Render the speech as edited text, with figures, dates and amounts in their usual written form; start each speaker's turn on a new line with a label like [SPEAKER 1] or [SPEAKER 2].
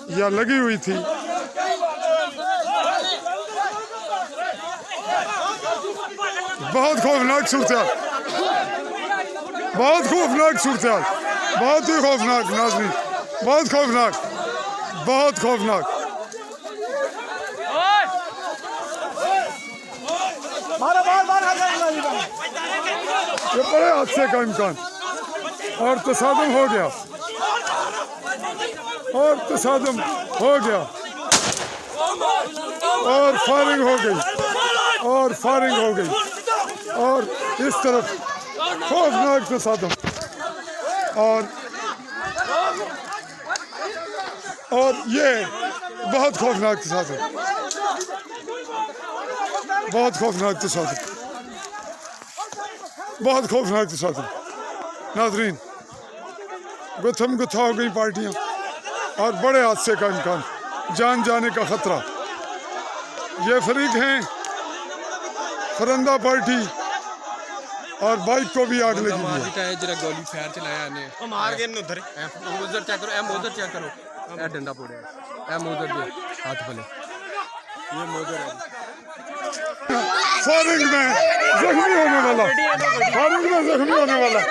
[SPEAKER 1] या लगी हुई थी। बहुत खौफनाक सूरत, बहुत खौफनाक सूरत, बहुत ही खौफनाक नाज़रीन, बहुत खौफनाक, बहुत खौफनाक। ये बड़े हादसे का इम्कान और तसादम हो गया, और तसादम हो गया, और फायरिंग हो गई, और फायरिंग हो गई, और इस तरफ खौफनाक तसादम, और ये बहुत खौफनाक तसादम, बहुत खौफनाक तसादम, बहुत खौफनाक तसादम। नाज़रीन, गुत्थम गुत्था हो गई पार्टियां और बड़े हादसे का इम्कान, जान जाने का खतरा। ये फरीक हैं फरंदा पार्टी और बाइक को भी आग लगी है।
[SPEAKER 2] जरा गोली फायर चलाया ने मार के उधर उधर चेक करो, मोजर चेक करो, ए डंडा पोड़े, ए मोजर दे हाथ पले, ये मोजर है।
[SPEAKER 1] फायरिंग में जख्मी होने वाला, फायरिंग में जख्मी होने वाला।